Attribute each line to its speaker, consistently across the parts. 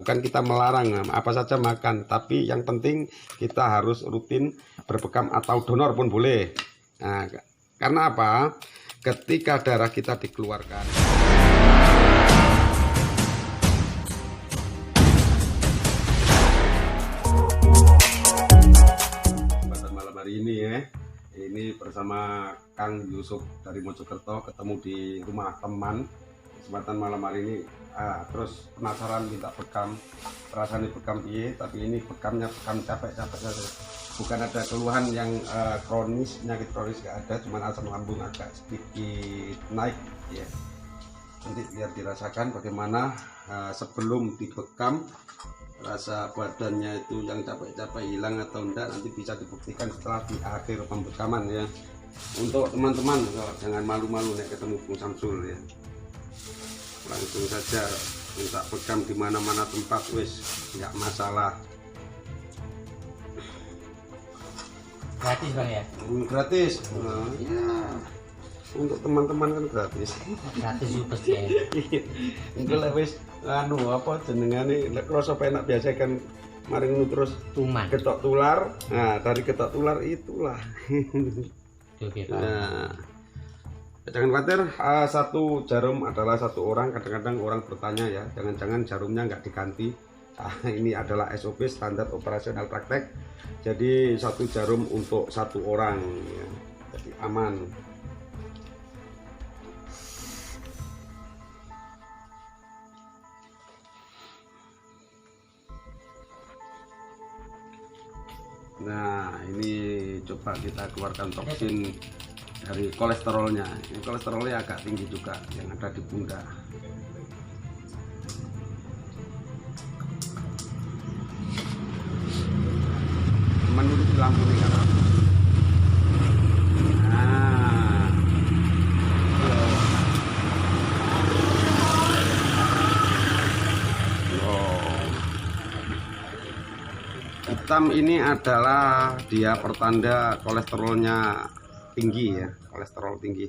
Speaker 1: bukan kita melarang apa saja makan, tapi yang penting kita harus rutin berbekam atau donor pun boleh. Nah, karena apa? Ketika darah kita dikeluarkan, kesempatan malam hari ini ya, ini bersama Kang Yusuf dari Mojokerto, ketemu di rumah teman. Kesempatan malam hari ini terus penasaran minta bekam, rasanya bekam piye, tapi ini bekamnya bekam capek-capek saja, bukan ada keluhan yang kronis, penyakit kronis gak ada, cuman asam lambung agak sedikit naik ya. Nanti biar dirasakan bagaimana sebelum dibekam, rasa badannya itu yang capek-capek hilang atau enggak, nanti bisa dibuktikan setelah di akhir pembekaman ya. Untuk teman-teman jangan malu-malu nih ketemu Bung Samsul ya, langsung saja minta bekam di mana-mana tempat, wis nggak masalah.
Speaker 2: Gratis Bang ya?
Speaker 1: Gratis. Ya, untuk teman-teman kan gratis.
Speaker 2: Gratis juga pasti ya.
Speaker 1: Itu lah wis anu apa jenengane, lek rasa penak biasa kan maring terus
Speaker 2: Tuman.
Speaker 1: ketok tular. Nah, dari ketok tular itulah.
Speaker 2: Oke, Pak.
Speaker 1: Nah, jangan khawatir, satu jarum adalah satu orang. Kadang-kadang orang bertanya ya, jangan-jangan jarumnya nggak diganti. Ini adalah SOP, standar operasional praktek. Jadi satu jarum untuk satu orang ya. Jadi aman. Nah, ini coba kita keluarkan toksin dari kolesterolnya. Ini kolesterolnya agak tinggi juga yang ada di pundak. Menurut lampu nih kan. Nah, hitam ini adalah dia pertanda kolesterolnya tinggi ya, kolesterol tinggi.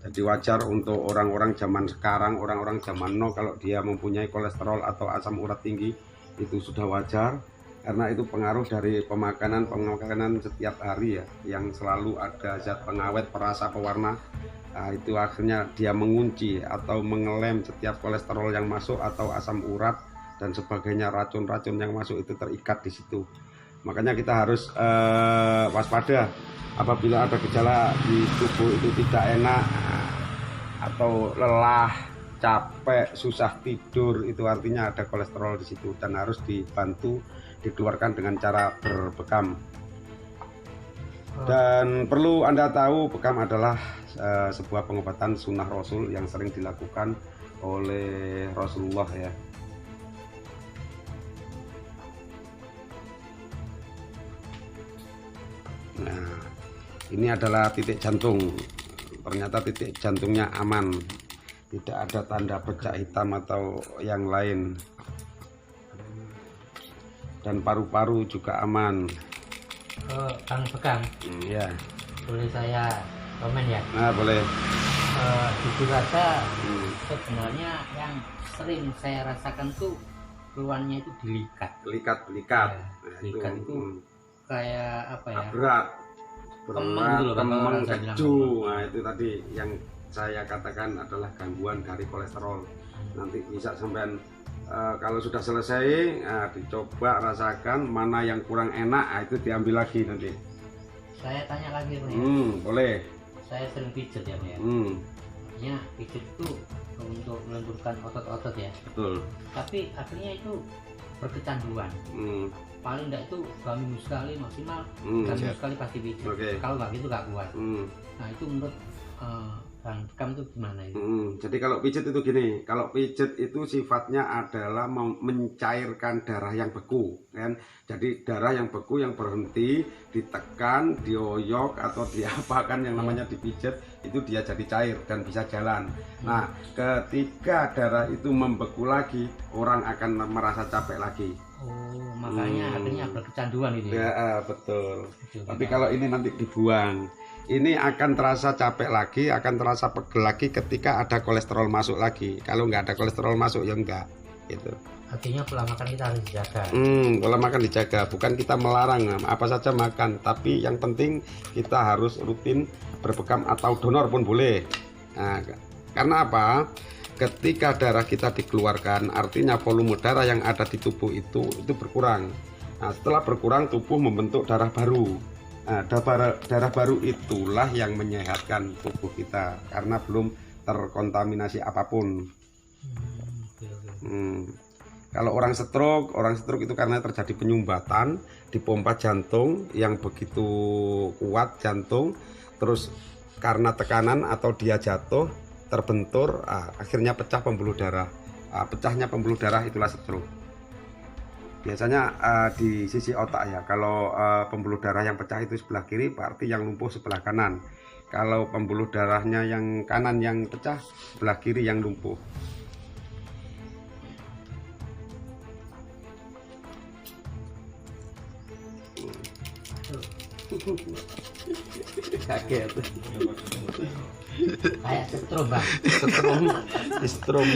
Speaker 1: Jadi wajar untuk orang-orang zaman sekarang, orang-orang zaman now, kalau dia mempunyai kolesterol atau asam urat tinggi, itu sudah wajar, karena itu pengaruh dari pemakanan setiap hari ya, yang selalu ada zat pengawet, perasa, pewarna. Nah, itu akhirnya dia mengunci atau mengelem setiap kolesterol yang masuk atau asam urat dan sebagainya, racun-racun yang masuk itu terikat di situ. Makanya kita harus waspada apabila ada gejala di tubuh itu tidak enak atau lelah, capek, susah tidur, itu artinya ada kolesterol di situ dan harus dibantu dikeluarkan dengan cara berbekam. Dan perlu Anda tahu, bekam adalah sebuah pengobatan sunnah Rasul yang sering dilakukan oleh Rasulullah ya. Nah, ini adalah titik jantung. Ternyata titik jantungnya aman, tidak ada tanda bercak hitam atau yang lain. Dan paru-paru juga aman.
Speaker 2: Kang Bekam,
Speaker 1: Ya.
Speaker 2: boleh saya komen ya?
Speaker 1: Nah, boleh.
Speaker 2: Jujur aja, sebenarnya yang sering saya rasakan tuh keluhannya itu dilikat.
Speaker 1: Belikat.
Speaker 2: Ya,
Speaker 1: Nah,
Speaker 2: belikat itu kayak apa ya?
Speaker 1: berat,
Speaker 2: Kemeng gitu loh,
Speaker 1: kemeng,
Speaker 2: kalau saya bilang
Speaker 1: keju.
Speaker 2: kemeng.
Speaker 1: Nah, itu tadi yang saya katakan adalah gangguan dari kolesterol. Nanti bisa sampean kalau sudah selesai, dicoba rasakan mana yang kurang enak, itu diambil lagi nanti.
Speaker 2: Saya tanya lagi Bang ya.
Speaker 1: Boleh.
Speaker 2: Saya sering pijet ya Bang ya. Artinya pijet itu untuk melenturkan otot-otot ya.
Speaker 1: Betul.
Speaker 2: Tapi akhirnya itu berkecanduan. Paling enggak itu 2 minggu sekali maksimal, 2 minggu sekali pasti pijet.
Speaker 1: Oke.
Speaker 2: Kalau nggak gitu nggak kuat. Nah itu menurut Bang Bekam itu gimana itu?
Speaker 1: Jadi kalau pijet itu gini, kalau pijet itu sifatnya adalah mencairkan darah yang beku, kan? Jadi darah yang beku yang berhenti ditekan, dioyok atau diapakan yang namanya dipijet, itu dia jadi cair dan bisa jalan. Nah, ketika darah itu membeku lagi, orang akan merasa capek lagi.
Speaker 2: Oh, makanya akhirnya berkecanduan itu ya.
Speaker 1: Ya, betul.
Speaker 2: Itu
Speaker 1: Tapi
Speaker 2: kita.
Speaker 1: kalau ini nanti dibuang, ini akan terasa capek lagi, akan terasa pegel lagi ketika ada kolesterol masuk lagi. Kalau nggak ada kolesterol masuk ya enggak. gitu.
Speaker 2: Artinya pola makan kita harus dijaga.
Speaker 1: Pola makan dijaga, bukan kita melarang apa saja makan, tapi yang penting kita harus rutin berbekam atau donor pun boleh. Nah, karena apa? Ketika darah kita dikeluarkan, artinya volume darah yang ada di tubuh itu berkurang. Nah, setelah berkurang, tubuh membentuk darah baru. Nah, darah baru itulah yang menyehatkan tubuh kita karena belum terkontaminasi apapun. Kalau orang stroke itu karena terjadi penyumbatan di pompa jantung yang begitu kuat jantung, terus karena tekanan atau dia jatuh terbentur, akhirnya pecah pembuluh darah. Pecahnya pembuluh darah itulah stroke. Biasanya di sisi otak ya. Kalau pembuluh darah yang pecah itu sebelah kiri, berarti yang lumpuh sebelah kanan. Kalau pembuluh darahnya yang kanan yang pecah, sebelah kiri yang lumpuh. Kaget.
Speaker 2: Kayak setrum, Bang.
Speaker 1: Setrum.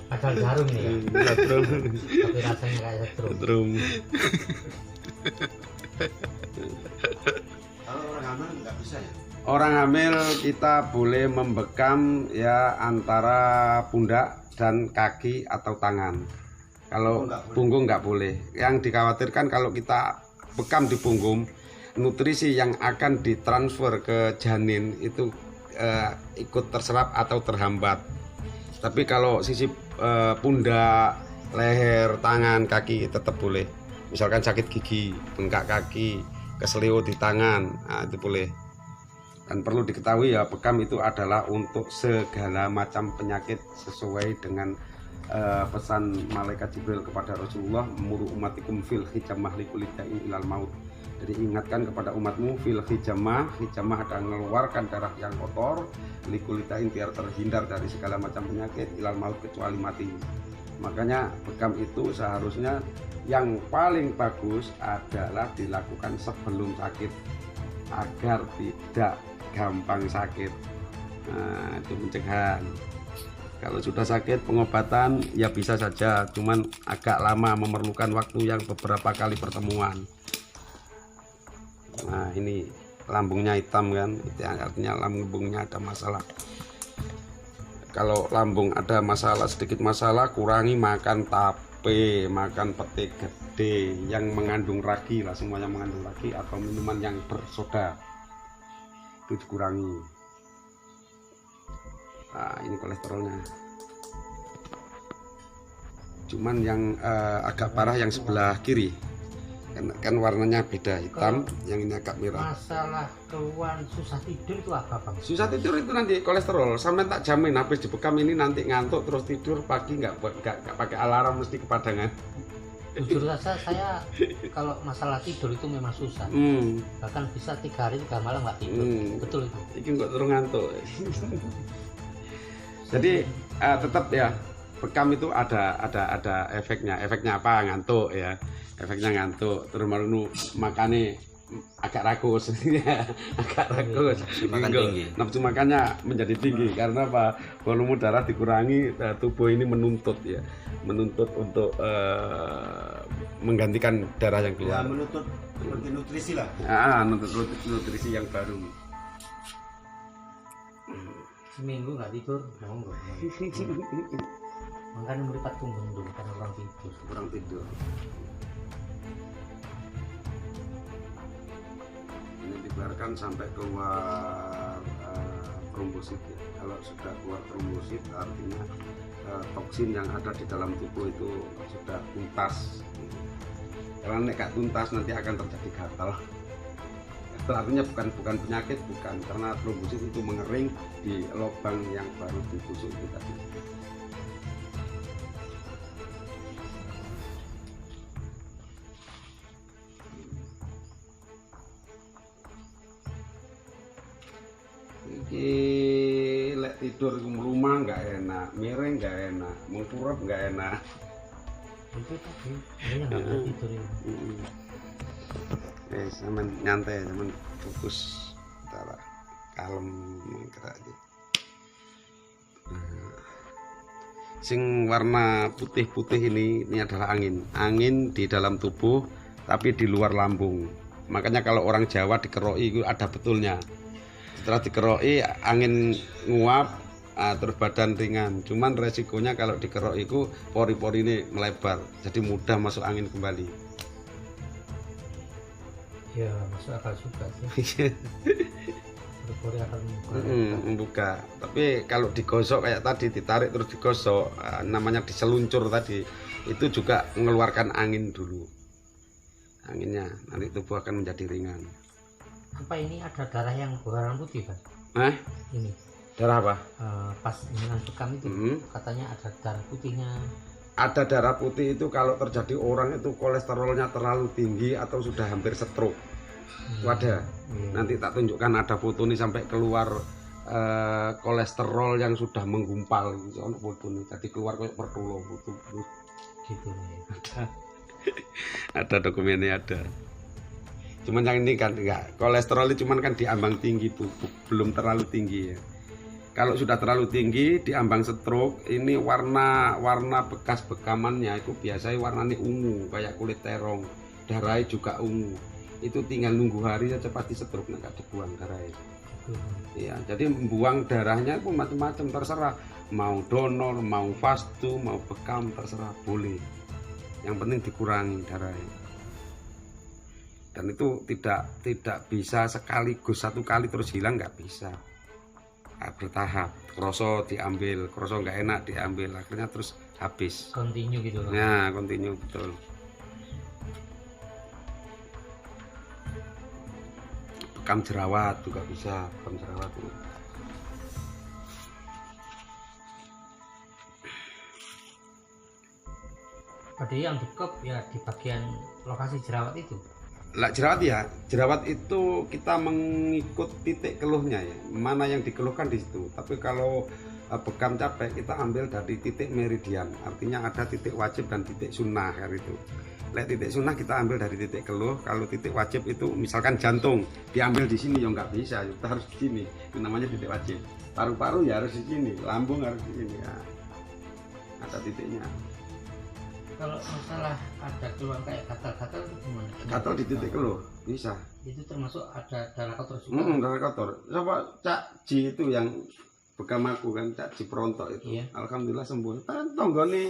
Speaker 2: Padahal jarum nih ya. Tapi rasanya kayak setrum.
Speaker 3: Kalau orang hamil nggak bisa ya?
Speaker 1: Orang hamil kita boleh membekam ya antara pundak dan kaki atau tangan. Kalau punggung nggak boleh. Yang dikhawatirkan kalau kita bekam di punggung, nutrisi yang akan ditransfer ke janin itu ikut terserap atau terhambat. Tapi kalau sisi pundak, leher, tangan, kaki tetap boleh. Misalkan sakit gigi, bengkak kaki, keselio di tangan, itu boleh. Dan perlu diketahui ya, bekam itu adalah untuk segala macam penyakit sesuai dengan pesan malaikat Jibril kepada Rasulullah, muru umatikum fil hijamah likulidain ilal maut. Jadi ingatkan kepada umatmu fil hijamah adalah mengeluarkan darah yang kotor, likulidain biar terhindar dari segala macam penyakit, ilal maut kecuali mati. Makanya bekam itu seharusnya yang paling bagus adalah dilakukan sebelum sakit agar tidak gampang sakit. Nah, itu pencegahan. Kalau sudah sakit, pengobatan ya bisa saja, cuman agak lama, memerlukan waktu yang beberapa kali pertemuan. Nah, ini lambungnya hitam kan, itu artinya lambungnya ada masalah. Kalau lambung ada masalah, sedikit masalah, kurangi makan tape, makan pete gede yang mengandung ragi lah, semuanya mengandung ragi, atau minuman yang bersoda itu dikurangi. Nah, ini kolesterolnya. Cuman yang agak parah yang sebelah kiri, kan warnanya beda, hitam. Yang ini agak merah.
Speaker 2: Masalah keluhan susah tidur itu apa, Bang?
Speaker 1: Susah tidur itu nanti kolesterol. Sampai tak jamin habis dibekam ini nanti ngantuk terus tidur pagi nggak pakai alarm, mesti kepadangan.
Speaker 2: Jujur saja saya kalau masalah tidur itu memang susah. Bahkan bisa 3 hari 3 malam nggak tidur. Betul itu.
Speaker 1: Ini nggak terus ngantuk. Jadi tetap ya, bekam itu ada efeknya. Efeknya apa? Ngantuk ya. Efeknya ngantuk. Terus malu makannya agak rakus, agak rakus. Nafsu makannya menjadi tinggi karena apa? Volume darah dikurangi, tubuh ini menuntut untuk menggantikan darah yang keluar.
Speaker 3: Ya, menuntut nutrisi lah.
Speaker 1: Menuntut nutrisi yang baru.
Speaker 2: Seminggu nggak tidur, ngomong. Makanya melipat punggung karena kurang tidur.
Speaker 1: Ini dibiarkan sampai keluar trombosit ya. Kalau sudah keluar trombosit artinya toksin yang ada di dalam tubuh itu sudah tuntas. Karena nek gak tuntas nanti akan terjadi gatal. Itu artinya bukan penyakit, bukan, karena trombosit itu mengering di lubang yang baru ditusuk itu tadi. Lek tidur di rumah nggak enak, miring nggak enak, mengkurap nggak enak.
Speaker 2: Itu tadi, ini nggak bisa tidur ini.
Speaker 1: Zaman nyantai, zaman fokus, antara kalem, menggerak aja. Sing warna putih-putih ini adalah angin. Angin di dalam tubuh tapi di luar lambung. Makanya kalau orang Jawa dikeroki itu ada betulnya. Setelah dikeroki angin nguap, terus badan ringan. Cuman resikonya kalau dikeroki itu pori-pori ini melebar, jadi mudah masuk angin kembali.
Speaker 2: Ya masuk akal juga sih. Pori-pori akan
Speaker 1: membuka. Tapi kalau digosok kayak tadi, ditarik terus digosok, namanya diseluncur tadi, itu juga mengeluarkan angin dulu. Anginnya nanti tubuh akan menjadi ringan.
Speaker 2: Apa ini ada darah yang berwarna putih kan? Ini
Speaker 1: Darah apa?
Speaker 2: pas dengan bekam itu katanya ada darah putihnya.
Speaker 1: Ada darah putih itu kalau terjadi orang itu kolesterolnya terlalu tinggi atau sudah hampir stroke. Itu ada. Nanti tak tunjukkan, ada foto nih sampai keluar kolesterol yang sudah menggumpal gitu. Ono foto nih, jadi keluar kayak pertulo gitu.
Speaker 2: Gitu ya.
Speaker 1: Ada dokumennya ada. Cuman yang ini kan enggak, kolesterol itu cuman kan di ambang tinggi tuh, belum terlalu tinggi ya. Kalau sudah terlalu tinggi di ambang stroke, ini warna bekas bekamannya itu biasanya warnanya ungu kayak kulit terong, darahnya juga ungu. Itu tinggal nunggu hari saja pasti stroke, nggak dibuang darahnya. Ya, jadi membuang darahnya pun macam-macam, terserah mau donor, mau vastu, mau bekam, terserah boleh. Yang penting dikurangi darahnya. Dan itu tidak bisa sekaligus satu kali terus hilang, nggak bisa. Bertahap, kroso diambil, kroso nggak enak diambil, akhirnya terus habis.
Speaker 2: Continue gitu.
Speaker 1: Nah, continue betul. Bekam jerawat juga bisa, bekam jerawat itu.
Speaker 2: Ada yang dekep ya di bagian lokasi jerawat itu.
Speaker 1: Lah jerawat itu kita mengikut titik keluhnya ya, mana yang dikeluhkan di situ. Tapi kalau bekam capek kita ambil dari titik meridian, artinya ada titik wajib dan titik sunnah kan itu. Lek titik sunnah kita ambil dari titik keluh, kalau titik wajib itu misalkan jantung diambil di sini ya nggak bisa, kita harus di sini. Itu namanya titik wajib. Paru-paru ya harus di sini, lambung harus di sini ya. Ada titiknya.
Speaker 2: Kalau masalah ada keluhan kayak gatal-gatal itu gimana?
Speaker 1: Gatal di titik keluh bisa.
Speaker 2: Itu termasuk ada darah kotor juga.
Speaker 1: Darah kotor. Coba Cak Ji itu yang bekam aku kan, Cak Ji Pronto itu.
Speaker 2: Iya.
Speaker 1: Alhamdulillah sembuh. Tanggone